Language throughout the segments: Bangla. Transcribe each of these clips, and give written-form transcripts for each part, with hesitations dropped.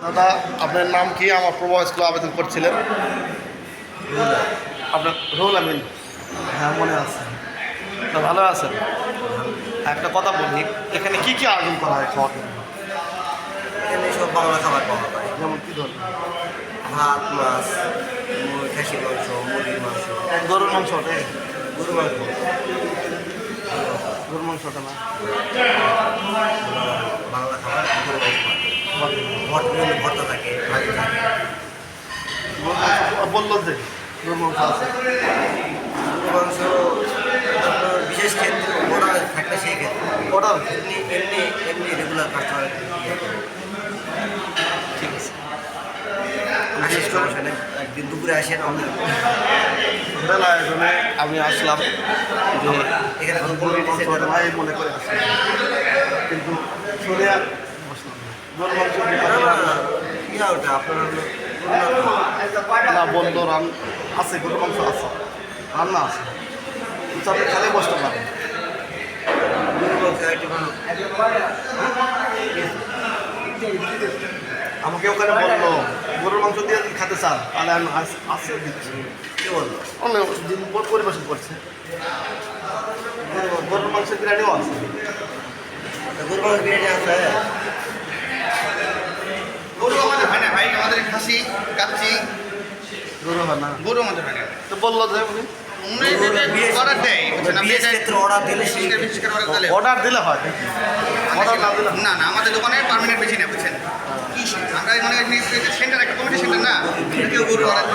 দাদা, আপনার নাম কি? আমার প্রবাহ স্কুলে আবেদন করছিলেন। আপনার রুহুল আমিন? হ্যাঁ, মনে আছে। তা ভালো আছেন? একটা কথা বলি, এখানে কি কি আয়োজন করা হয় খাওয়ার জন্য? এখানে সব বাংলা খাবার পাওয়া যায়, যেমন কি ধরনের? ভাত, মাছ, খাসির মাংস, মুরগির মাংস, গরুর মাংস ওঠে? গরুর মাংস, গরুর মাংসটা না, বাংলা খাবার গরুর মাংস, ভর্তা থাকে, ভাজি থাকে। গরুর মাংস বললো যে গরুর মাংস আছে। গরুর মাংস আপনার বিশেষ ক্ষেত্রে অর্ডার থাকলে সেই ক্ষেত্রে অর্ডার? এমনি এমনি এমনি রেগুলার কাস্টমার ঠিক আছে। আসেন, সমস্যা নেই, একদিন দুপুরে আসেন আমাদের হোটেল আয়োজনে আমি আসলাম যে এখানে গরুর মাংস ওঠে না, এই মনে করে আসলাম, কিন্তু শুনে আর বসলাম না। গরুর মাংস ইয়া ওটা আপনার হলো না বন্ধ রান আছে, গরুর মাংস আছে, রান্না আছে, আপনি খালি বসতে পারেন। গরুর মাংস একটু ভালো। আমাকে ওখানে বললো গরুর মাংস দিয়ে যদি খেতে চান তাহলে আমি আসছে দিচ্ছি। কে বললো? অনেক দিন পরিবেশন করছে। গরুর মাংসের বিরিয়ানিও আছে। গরুর মাংস বিরিয়ানি আছে। গরু আমাদের হয় না ভাই, আমাদের খাসি কাচ্চি গরু হয় না, গরু আমাদের হয় না। তো বললো যে উনি অর্ডার দেয়, বুঝছেন? আপনি বিশেষ ক্ষেত্রে অর্ডার দিলে সেই বিশেষ করে order দিলে অর্ডার দিলে হয়, অর্ডার না দিলে না না, আমাদের দোকানে পার্মানেন্ট বেশি না, বুঝছেন? কি আমরা মানে সেন্টার, একটা কমিটি সেন্টার না, কেউ গরু অর্ডার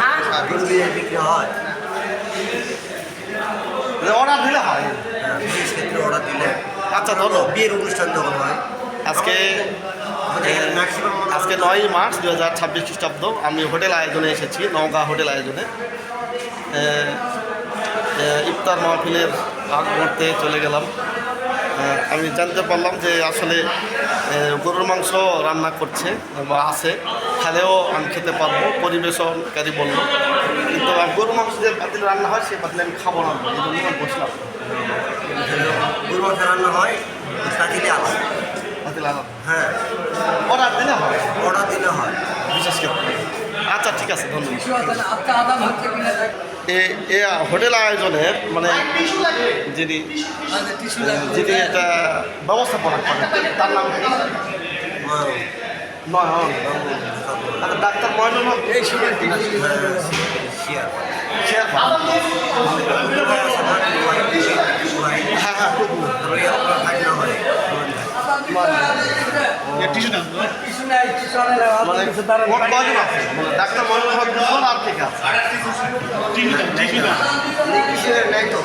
গরু বিরিয়ানি বিক্রি হয়। অর্ডার দিলে হয়। বিশেষ ক্ষেত্রে অর্ডার দিলে আচ্ছা ধরো বিয়ের অনুষ্ঠান যখন হয় আজকে আজকে 9 মার্চ 2026 খ্রিস্টাব্দ। আমি হোটেল আয়োজনে এসেছি, নওগাঁ হোটেল আয়োজনে। ইফতার মাহফিলের আগ মুহূর্তে চলে গেলাম। আমি জানতে পারলাম যে আসলে গরুর মাংস রান্না করছে বা আছে, খালেও আমি খেতে পারবো, পরিবেশনকারী বললো। কিন্তু গরুর মাংস যে পাতিলে রান্না হয় সেই পাতিলে আমি খাবো না, এই জন্য আমি বসলাম। গরু মাংস রান্না হয় পাতিলে আলাদা। পাতিলে আলাদা, হ্যাঁ, অর্ডার দিলে হয় অর্ডার দিলে হয়। বিশেষ ক্ষেত্রে। আচ্ছা ঠিক আছে, ধন্যবাদ। এ হোটেল আয়োজনের মানে যিনি যিনি এটা ব্যবস্থাপনা করেন তার নাম কি? নয়ন। আচ্ছা, ডাক্তার নয়ন এই শেয়ার হ্যাঁ হ্যাঁ মানে মোট কয়জন আছে? মানে ডাক্তার ময়ূর দুজন আর ঠিক আছে। নেই তো